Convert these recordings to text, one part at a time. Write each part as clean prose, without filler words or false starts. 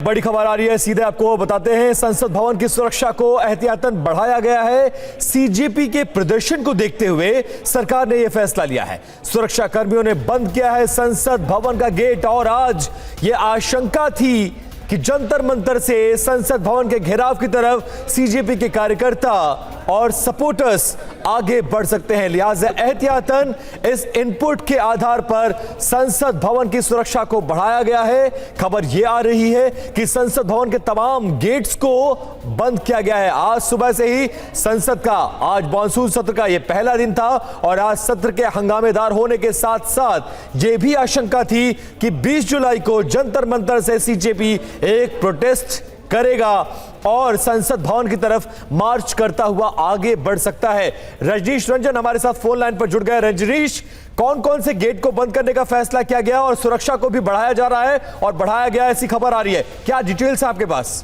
बड़ी खबर आ रही है, सीधे आपको बताते हैं। संसद भवन की सुरक्षा को एहतियातन बढ़ाया गया है। सीजेपी के प्रदर्शन को देखते हुए सरकार ने यह फैसला लिया है। सुरक्षा कर्मियों ने बंद किया है संसद भवन का गेट और आज यह आशंका थी कि जंतर मंतर से संसद भवन के घेराव की तरफ सीजेपी के कार्यकर्ता और सपोर्टर्स आगे बढ़ सकते हैं। लिहाजा एहतियातन इस इनपुट के आधार पर संसद भवन की सुरक्षा को बढ़ाया गया है। खबर यह आ रही है कि संसद भवन के तमाम गेट्स को बंद किया गया है। आज सुबह से ही संसद का आज मॉनसून सत्र का यह पहला दिन था और आज सत्र के हंगामेदार होने के साथ साथ यह भी आशंका थी कि 20 जुलाई को जंतर मंतर से सीजेपी एक प्रोटेस्ट करेगा और संसद भवन की तरफ मार्च करता हुआ आगे बढ़ सकता है। रजनीश रंजन हमारे साथ फोन लाइन पर जुड़ गए। रजनीश, कौन कौन से गेट को बंद करने का फैसला किया गया और सुरक्षा को भी बढ़ाया जा रहा है और बढ़ाया गया ऐसी खबर आ रही है, क्या डिटेल्स है आपके पास?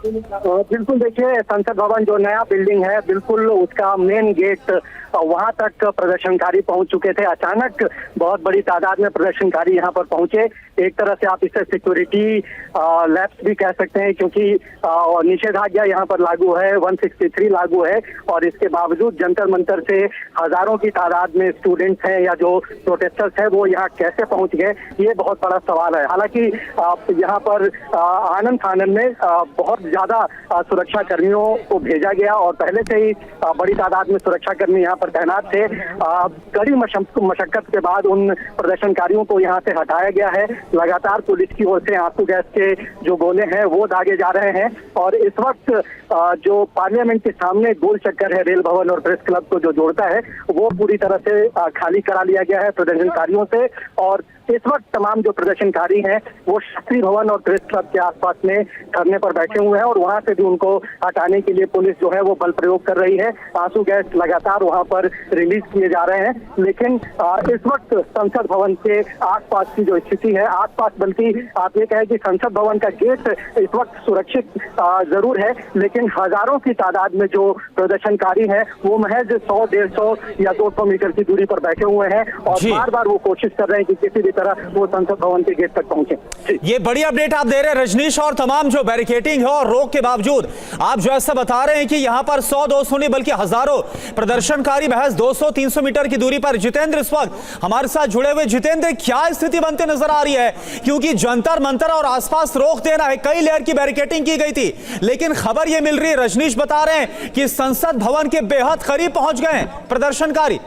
बिल्कुल, देखिए संसद भवन जो नया बिल्डिंग है, बिल्कुल उसका मेन गेट वहां तक प्रदर्शनकारी पहुंच चुके थे। अचानक बहुत बड़ी तादाद में प्रदर्शनकारी यहां पर पहुंचे। एक तरह से आप इसे सिक्योरिटी लैप्स भी कह सकते हैं, क्योंकि निषेधाज्ञा यहां पर लागू है, 163 लागू है और इसके बावजूद जंतर मंतर से हजारों की तादाद में स्टूडेंट्स हैं या जो प्रोटेस्टर्स हैं वो यहाँ कैसे पहुंच गए, ये बहुत बड़ा सवाल है। हालांकि यहाँ पर आनंद फानन में बहुत ज्यादा सुरक्षा कर्मियों को भेजा गया और पहले से ही बड़ी तादाद में सुरक्षा कर्मी यहाँ पर तैनात थे। कड़ी मशक्कत के बाद उन प्रदर्शनकारियों को यहाँ से हटाया गया है। लगातार पुलिस की ओर से आंसू गैस के जो गोले हैं वो दागे जा रहे हैं और इस वक्त जो पार्लियामेंट के सामने गोल चक्कर है रेल भवन और प्रेस क्लब को जो जोड़ता है वो पूरी तरह से खाली करा लिया गया है प्रदर्शनकारियों से। और इस वक्त तमाम जो प्रदर्शनकारी हैं वो शास्त्री भवन और प्रेस क्लब के आसपास में धरने पर बैठे हुए हैं और वहां से भी उनको हटाने के लिए पुलिस जो है वो बल प्रयोग कर रही है। आंसू गैस लगातार वहां पर रिलीज किए जा रहे हैं। लेकिन इस वक्त संसद भवन के आसपास की जो स्थिति है, आसपास बल्कि आप ये कहें कि संसद भवन का गेट इस वक्त सुरक्षित जरूर है, लेकिन हजारों की तादाद में जो प्रदर्शनकारी हैं वो महज 100, 150 या 200 मीटर की दूरी पर बैठे हुए हैं और बार बार वो कोशिश कर रहे हैं कि किसी भी तरह वो संसद भवन के गेट तक पहुंचे। ये बड़ी अपडेट आप दे रहे हैं रजनीश, और तमाम जो बैरिकेडिंग है और रोक के बावजूद आप जो ऐसा बता रहे हैं कि यहां पर 100, 200 नहीं बल्कि हजारों प्रदर्शनकारी महज 200, 300 मीटर की दूरी पर। जितेंद्र इस वक्त हमारे साथ जुड़े हुए। जितेंद्र, क्या स्थिति बनते नजर आ रही है? क्योंकि जंतर मंतर और आसपास रोक देना है, कई लेयर की बैरिकेडिंग की गई थी, लेकिन खबर यह मिल रही है, रजनीश बता रहे हैं कि संसद भवन के बेहद करीब पहुंच गए हैं प्रदर्शनकारी।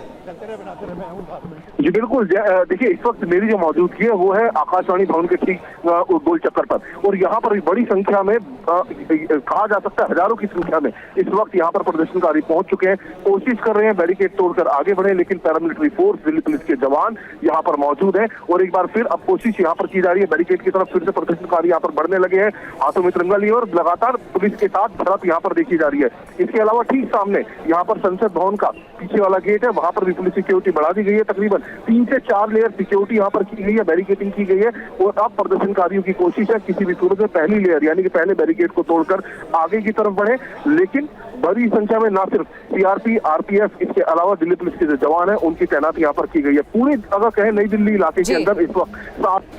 जी बिल्कुल, देखिए इस वक्त मेरी जो मौजूदगी है वो है आकाशवाणी भवन के ठीक गोल चक्कर पर और यहाँ पर बड़ी संख्या में कहा जा सकता है हजारों की संख्या में इस वक्त यहाँ पर प्रदर्शनकारी पहुंच चुके हैं। कोशिश कर रहे हैं बैरिकेड तोड़कर आगे बढ़े, लेकिन पैरामिलिट्री फोर्स, दिल्ली पुलिस के जवान यहाँ पर मौजूद है और एक बार फिर अब कोशिश यहाँ पर की जा रही है बैरिकेड की तरफ। फिर से प्रदर्शनकारी यहाँ पर बढ़ने लगे हैं, हाथों में तिरंगा लिए और लगातार पुलिस के साथ झड़प यहाँ पर देखी जा रही है। इसके अलावा ठीक सामने यहाँ पर संसद भवन का पीछे वाला गेट है, वहां पर भी पुलिस सिक्योरिटी बढ़ा दी गई है। तकरीबन 3 से 4 लेयर सिक्योरिटी यहाँ पर की गई है, बैरिकेडिंग की गई है और अब प्रदर्शनकारियों की कोशिश है किसी भी सूरत में पहली लेयर यानी कि पहले बैरिकेड को तोड़कर आगे की तरफ बढ़े। लेकिन बड़ी संख्या में ना सिर्फ सीआरपी, आरपीएफ, इसके अलावा दिल्ली पुलिस के जो जवान है उनकी तैनाती यहाँ पर की गई है। पूरी अगर कहें नई दिल्ली इलाके के अंदर इस वक्त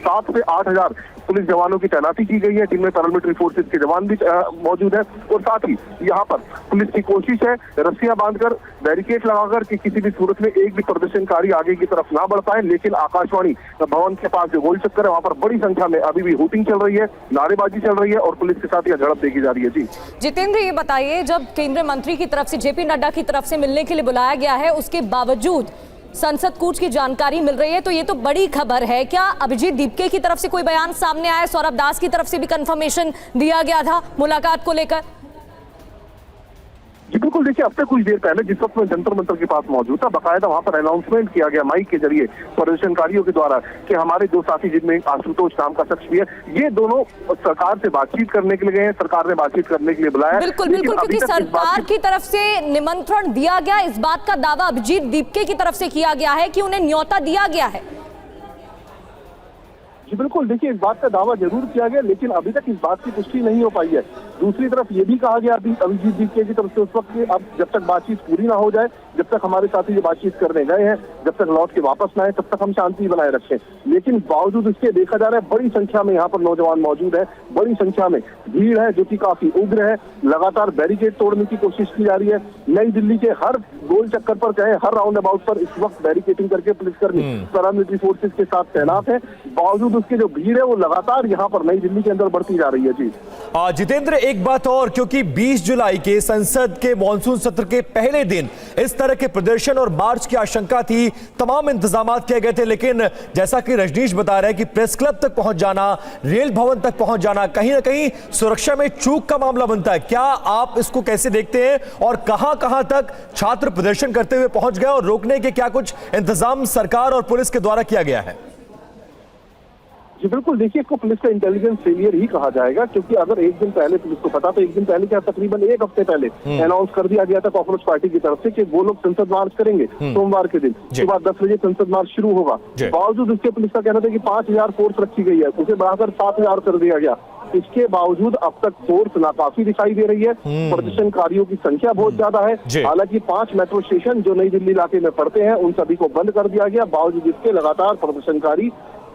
7 से 8 हजार पुलिस जवानों की तैनाती की गई है, जिनमें पैरामिलिट्री फोर्सेस के जवान भी मौजूद है और साथ ही यहाँ पर पुलिस की कोशिश है रस्सियां बांधकर, बैरिकेड लगाकर कि किसी भी सूरत में एक भी प्रदर्शनकारी आगे की तरफ ना बढ़ पाए। लेकिन आकाशवाणी भवन के पास जो गोल चक्कर है वहां पर बड़ी संख्या में अभी भी हूटिंग चल रही है, नारेबाजी चल रही है और पुलिस के साथ यह झड़प देखी जा रही है। जी जितेंद्र, ये बताइए, जब केंद्रीय मंत्री की तरफ से जेपी नड्डा की तरफ से मिलने के लिए बुलाया गया है, उसके बावजूद संसद कूच की जानकारी मिल रही है, तो ये तो बड़ी खबर है। क्या अभिजीत दीपके की तरफ से कोई बयान सामने आया? सौरभ दास की तरफ से भी कंफर्मेशन दिया गया था मुलाकात को लेकर? जी बिल्कुल, देखिए अब से कुछ देर पहले जिस वक्त मैं जंतर मंतर के पास मौजूद था, बाकायदा वहां पर अनाउंसमेंट किया गया माइक के जरिए प्रदर्शनकारियों के द्वारा कि हमारे 2 साथी जिनमें आशुतोष नाम का शख्स भी है, ये दोनों सरकार से बातचीत करने के लिए गए हैं, सरकार ने बातचीत करने के लिए बुलाया। बिल्कुल बिल्कुल, क्योंकि सरकार की तरफ से निमंत्रण दिया गया, इस बात का दावा अभिजीत दीपके की तरफ से किया गया है कि उन्हें न्योता दिया गया है। जी बिल्कुल, देखिए इस बात का दावा जरूर किया गया, लेकिन अभी तक इस बात की पुष्टि नहीं हो पाई है। दूसरी तरफ ये भी कहा गया अभिजीत दीपके की तरफ से उस वक्त कि अब जब तक बातचीत पूरी ना हो जाए, जब तक हमारे साथी जो बातचीत करने गए हैं, जब तक लौट के वापस ना आए, तब तक हम शांति बनाए रखें। लेकिन बावजूद इसके देखा जा रहा है बड़ी संख्या में यहाँ पर नौजवान मौजूद है, बड़ी संख्या में भीड़ है जो कि काफी उग्र है। लगातार बैरिकेड तोड़ने की कोशिश की जा रही है। नई दिल्ली के हर गोल चक्कर पर कहें, हर राउंड अबाउट पर इस वक्त बैरिकेडिंग करके पुलिसकर्मी पैरामिलिट्री फोर्सेस के साथ तैनात है। बावजूद उसके जो भीड़ है वो लगातार यहाँ पर नई दिल्ली के अंदर बढ़ती जा रही है। जी जितेंद्र, एक बात और, क्योंकि 20 जुलाई के संसद के मॉनसून सत्र के पहले दिन इस तरह के प्रदर्शन और मार्च की आशंका थी, तमाम इंतजाम किए गए थे, लेकिन जैसा कि रजनीश बता रहे हैं कि प्रेस क्लब तक पहुंच जाना, रेल भवन तक पहुंच जाना, कहीं ना कहीं सुरक्षा में चूक का मामला बनता है। क्या आप इसको कैसे देखते हैं और कहां तक छात्र प्रदर्शन करते हुए पहुंच गए और रोकने के क्या कुछ इंतजाम सरकार और पुलिस के द्वारा किया गया है? जी बिल्कुल, देखिए इसको पुलिस का इंटेलिजेंस फेलियर ही कहा जाएगा, क्योंकि अगर एक दिन पहले पुलिस को पता, तो एक दिन पहले क्या तकरीबन एक हफ्ते पहले अनाउंस कर दिया गया था कॉकरोच पार्टी की तरफ से कि वो लोग संसद मार्च करेंगे सोमवार के दिन सुबह 10 बजे संसद मार्च शुरू होगा। बावजूद उसके पुलिस का कहना था कि 5000 फोर्स रखी गई है, उसे बढ़ाकर 7000 कर दिया गया। इसके बावजूद अब तक फोर्स नाकाफी दिखाई दे रही है। प्रदर्शनकारियों की संख्या बहुत ज्यादा है। हालांकि 5 मेट्रो स्टेशन जो नई दिल्ली इलाके में पड़ते हैं उन सभी को बंद कर दिया गया। बावजूद इसके लगातार प्रदर्शनकारी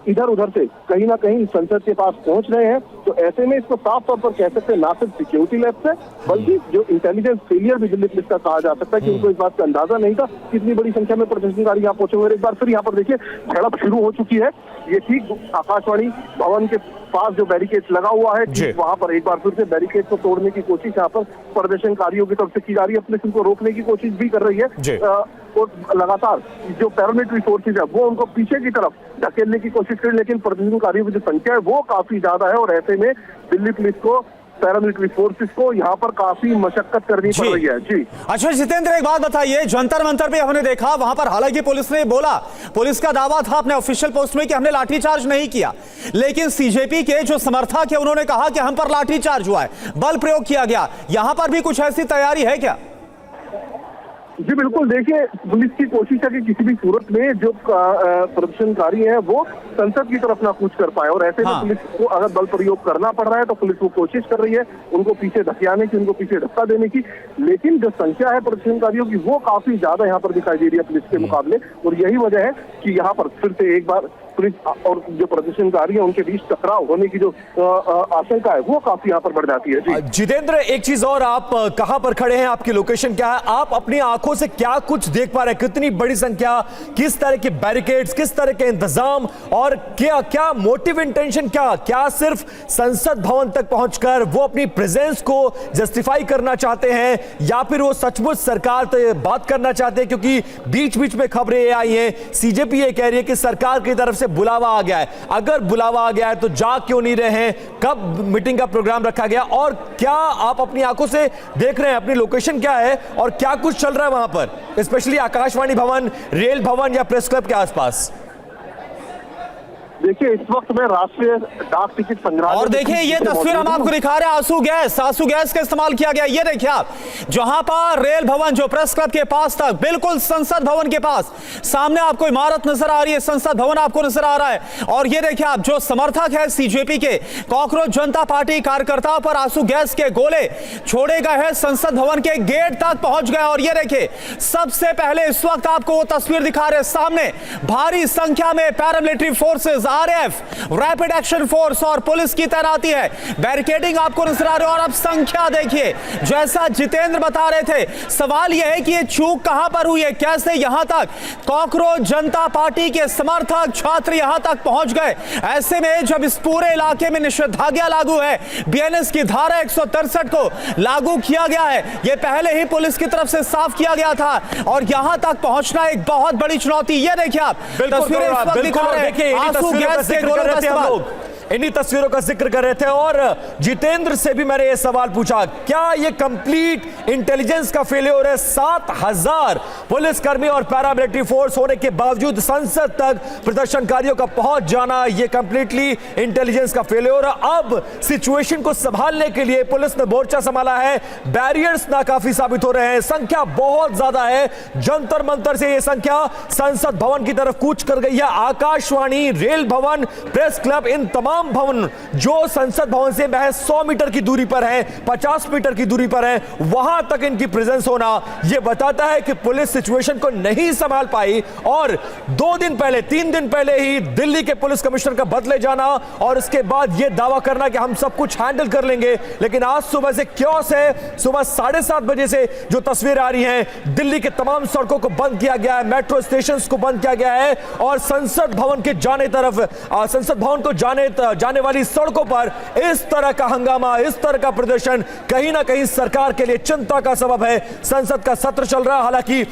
इधर उधर से कहीं ना कहीं संसद के पास पहुंच रहे हैं। तो ऐसे में इसको साफ तौर पर कह सकते हैं ना सिर्फ सिक्योरिटी लैब से, बल्कि जो इंटेलिजेंस फेलियर भी दिल्ली पुलिस का कहा जा सकता है कि उनको इस बात का अंदाजा नहीं था कि इतनी बड़ी संख्या में प्रदर्शनकारी यहाँ पहुंचे हुए। एक बार फिर यहाँ पर देखिए झड़प शुरू हो चुकी है। ये ठीक आकाशवाणी भवन के पास जो बैरिकेड लगा हुआ है, वहां पर एक बार फिर से बैरिकेड को तोड़ने की कोशिश यहाँ पर प्रदर्शनकारियों की तरफ से की जा रही है। पुलिस उनको रोकने की कोशिश भी कर रही है और लगातार जो पैरामिलिट्री फोर्सेज है वो उनको पीछे की तरफ धकेलने की कोशिश करें, लेकिन प्रदर्शनकारियों की जो संख्या है वो काफी ज्यादा है और ऐसे में दिल्ली पुलिस को, पैरामिलिट्री फोर्सेस को यहाँ पर काफी मशक्कत करनी पड़ रही है। जी अच्छा जितेंद्र, एक बात बताइए, जंतर मंतर पे हमने देखा वहां पर, हालांकि पुलिस ने बोला, पुलिस का दावा था अपने ऑफिशियल पोस्ट में कि हमने लाठीचार्ज नहीं किया, लेकिन सीजेपी के जो समर्थक है उन्होंने कहा कि हम पर लाठीचार्ज हुआ है, बल प्रयोग किया गया। यहां पर भी कुछ ऐसी तैयारी है क्या? जी बिल्कुल, देखिए पुलिस की कोशिश है कि किसी भी सूरत में जो प्रदर्शनकारी है वो संसद की तरफ ना कूच कर पाए, और ऐसे में पुलिस को अगर बल प्रयोग करना पड़ रहा है तो पुलिस वो कोशिश कर रही है उनको पीछे धकेलने की, उनको पीछे धक्का देने की। लेकिन जो संख्या है प्रदर्शनकारियों की वो काफी ज्यादा यहाँ पर दिखाई दे रही है पुलिस के मुकाबले, और यही वजह है कि यहाँ पर फिर से एक बार पुलिस और जो प्रदर्शनकारी है उनके बीच टकराव होने की जो आशंका है वो काफी यहाँ पर बढ़ जाती है। जी जितेंद्र, एक चीज और, आप कहां पर खड़े हैं, आपकी लोकेशन क्या है, आप अपनी आंखों से क्या कुछ देख पा रहे हैं? कितनी बड़ी संख्या, किस तरह के बैरिकेड्स, किस तरह के इंतजाम, और क्या मोटिव इंटेंशन, क्या सिर्फ संसद भवन तक पहुंचकर वो अपनी प्रेजेंस को जस्टिफाई करना चाहते हैं, या फिर वो सचमुच सरकार से बात करना चाहते हैं? क्योंकि बीच बीच में खबरें आई हैं, सीजेपी ये कह रही है कि सरकार की तरफ से बुलावा आ गया है। अगर बुलावा आ गया है तो जा क्यों नहीं रहे हैं? कब मीटिंग का प्रोग्राम रखा गया? और क्या आप अपनी आंखों से देख रहे हैं? अपनी लोकेशन क्या है और क्या कुछ चल रहा है वहां पर, स्पेशली आकाशवाणी भवन, रेल भवन या प्रेस क्लब के आसपास? देखिए इस वक्त में राष्ट्रीय डाक टिकट संग्रहालय, और देखिए ये तस्वीर हम आपको दिखा रहे हैं, आंसू गैस का इस्तेमाल किया गया। ये देखिए आप, जहां पर रेल भवन जो प्रेस क्लब के पास था, बिल्कुल संसद भवन के पास, सामने आपको इमारत नजर आ रही है, संसद भवन आपको नजर आ रहा है। और ये देखिए आप, जो समर्थक है सीजेपी के, कॉकरोच जनता पार्टी कार्यकर्ताओं पर आंसू गैस के गोले छोड़े गए हैं, संसद भवन के गेट तक पहुंच गए। और ये देखिए सबसे पहले इस वक्त आपको वो तस्वीर दिखा रहे हैं, सामने भारी संख्या में paramilitary forces, RF, rapid action force और पुलिस की तैनाती है। बैरिकेडिंग आपको नजर आ रही है। और अब संख्या देखिए, जैसा जितेंद्र बता रहे थे, सवाल यह है कि ये चूक कहां पर हुई है, कैसे यहां तक कॉकरोच जनता पार्टी के समर्थक छात्र यहां तक पहुंच गए? ऐसे में जब इस पूरे इलाके में निषेधाज्ञा लागू है, बीएनएस की धारा 163 को लागू किया गया है, ये पहले ही पुलिस की तरफ से साफ किया गया था, और यहां तक पहुंचना एक बहुत बड़ी चुनौती। ये देखिए आप तस्वीरें इस वक्त दिखा रहे हैं, आंसू गैस के गोलों का इस्तेमाल। इन्हीं तस्वीरों का जिक्र कर रहे थे, और जितेंद्र से भी मैंने यह सवाल पूछा, क्या यह कंप्लीट इंटेलिजेंस का फेलियर है? 7000 पुलिसकर्मी और पैरामिलिट्री फोर्स होने के बावजूद संसद तक प्रदर्शनकारियों का पहुंच जाना, यह कंप्लीटली इंटेलिजेंस का फेलियर है। अब सिचुएशन को संभालने के लिए पुलिस ने मोर्चा संभाला है, बैरियर्स नाकाफी साबित हो रहे हैं, संख्या बहुत ज्यादा है, जंतर मंतर से यह संख्या संसद भवन की तरफ कूच कर गई है। आकाशवाणी, रेल भवन, प्रेस क्लब, इन तमाम तमाम भवन जो संसद भवन से महज 100 मीटर की दूरी पर है, 50 मीटर की दूरी पर है, वहां तक इनकी प्रेजेंस होना यह बताता है कि पुलिस सिचुएशन को नहीं संभाल पाई और 2 दिन पहले 3 दिन पहले ही दिल्ली के पुलिस कमिश्नर का बदले जाना और उसके बाद यह दावा करना कि हम सब कुछ हैंडल कर लेंगे। लेकिन आज सुबह से क्योस है, सुबह 7:30 बजे से जो तस्वीर आ रही हैं, दिल्ली के तमाम सड़कों को बंद किया गया है, मेट्रो स्टेशन को बंद किया गया है और संसद भवन के संसद भवन को जाने वाली सड़कों पर इस तरह का हंगामा, इस तरह का प्रदर्शन कहीं ना कहीं सरकार के लिए चिंता का सबब है। संसद का सत्र चल रहा है, हालांकि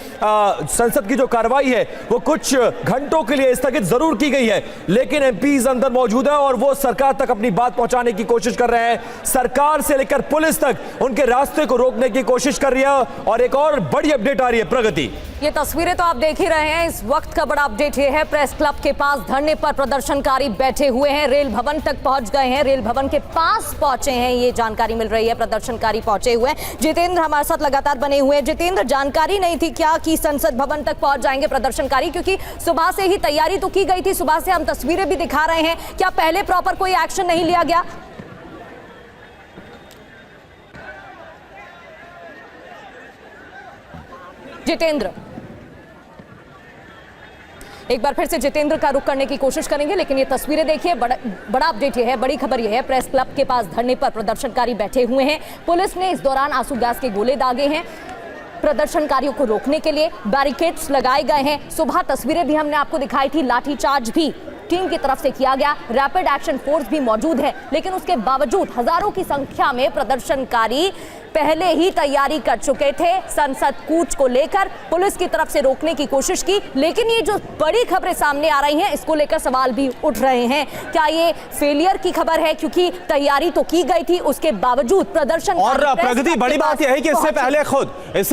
संसद की जो कार्रवाई है वो कुछ घंटों के लिए स्थगित जरूर की गई है, लेकिन एमपीज अंदर मौजूद है और वो सरकार तक अपनी बात पहुंचाने की कोशिश कर रहे हैं। सरकार से लेकर पुलिस तक उनके रास्ते को रोकने की कोशिश कर रही है। और एक और बड़ी अपडेट आ रही है प्रगति, ये तस्वीरें तो आप देख ही रहे हैं। इस वक्त का बड़ा अपडेट ये है, प्रेस क्लब के पास धरने पर प्रदर्शनकारी बैठे हुए हैं, रेल भवन तक पहुंच गए हैं, रेल भवन के पास पहुंचे हैं, ये जानकारी मिल रही है। प्रदर्शनकारी पहुंचे हुए हैं। जितेंद्र हमारे साथ लगातार बने हुए हैं। जितेंद्र, जानकारी नहीं थी क्या कि संसद भवन तक पहुंच जाएंगे प्रदर्शनकारी, क्योंकि सुबह से ही तैयारी तो की गई थी, सुबह से हम तस्वीरें भी दिखा रहे हैं, क्या पहले प्रॉपर कोई एक्शन नहीं लिया गया? जितेंद्र, एक बार फिर से जितेंद्र का रुख करने की कोशिश करेंगे, लेकिन ये तस्वीरें देखिए, बड़ा अपडेट ये है, बड़ी खबर ये है, प्रेस क्लब के पास धरने पर प्रदर्शनकारी बैठे हुए हैं। पुलिस ने इस दौरान आंसू गैस के गोले दागे हैं, प्रदर्शनकारियों को रोकने के लिए बैरिकेड्स लगाए गए हैं। सुबह तस्वीरें भी हमने आपको दिखाई थी, लाठीचार्ज भी टीम की तरफ से किया गया, रैपिड एक्शन फोर्स भी मौजूद है, लेकिन उसके बावजूद हजारों की संख्या में प्रदर्शनकारी पहले ही तैयारी कर चुके थे। संसद कूच को लेकर पुलिस की तरफ से रोकने की कोशिश की, लेकिन ये जो बड़ी खबरें सामने आ रही हैं, इसको लेकर सवाल भी उठ रहे हैं। क्या ये फेलियर की खबर है, क्योंकि तैयारी तो की गई थी, उसके बावजूद प्रदर्शन और प्रगति बड़ी बात यह है कि इससे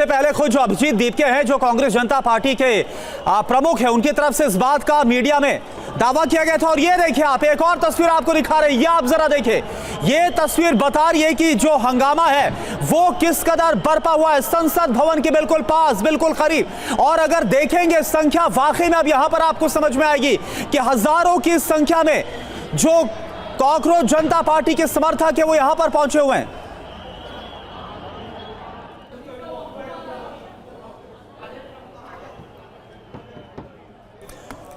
पहले खुद जो अभिजीत दीपके हैं, जो कांग्रेस जनता पार्टी के प्रमुख है, उनकी तरफ से इस बात का मीडिया में दावा किया गया था। और ये देखिए, आप एक और तस्वीर आपको दिखा रहे हैं, ये आप जरा देखिए, ये तस्वीर बता रही है कि जो हंगामा है वो किस कदर बरपा हुआ है संसद भवन के बिल्कुल पास, बिल्कुल करीब। और अगर देखेंगे संख्या, वाकई में अब यहां पर आपको समझ में आएगी कि हजारों की संख्या में जो कांग्रेस जनता पार्टी के समर्थक है वो यहां पर पहुंचे हुए हैं।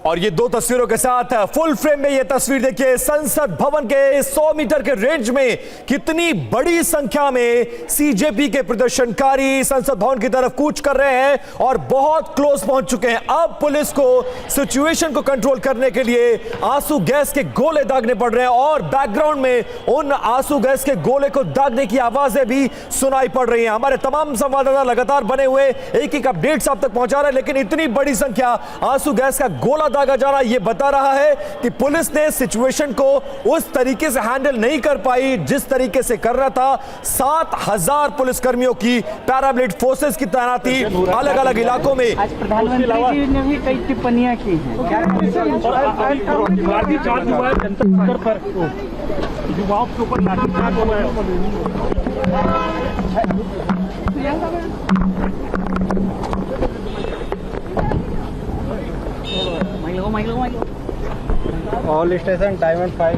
और ये दो तस्वीरों के साथ फुल फ्रेम में ये तस्वीर देखिए, संसद भवन के 100 मीटर के रेंज में कितनी बड़ी संख्या में सीजेपी के प्रदर्शनकारी संसद भवन की तरफ कूच कर रहे हैं और बहुत क्लोज पहुंच चुके हैं। अब पुलिस को सिचुएशन को कंट्रोल करने के लिए आंसू गैस के गोले दागने पड़ रहे हैं और बैकग्राउंड में उन आंसू गैस के गोले को दागने की आवाजें भी सुनाई पड़ रही हैं। हमारे तमाम संवाददाता लगातार बने हुए एक एक अपडेट्स आप तक पहुंचा रहे हैं, लेकिन इतनी बड़ी संख्या आंसू गैस का गोला दागा जा रहा, यह बता रहा है कि पुलिस ने सिचुएशन को उस तरीके से हैंडल नहीं कर पाई जिस तरीके से करना था। 7000 पुलिसकर्मियों की पैरामिलिट्री फोर्सेस की तैनाती अलग अलग इलाकों में। आज प्रधानमंत्री जी ने भी कई टिप्पणियां की हैं, क्या लाठीचार्ज हुआ है जनता स्तर पर, युवाओं के ऊपर लाठीचार्ज हुआ है। All station diamond 5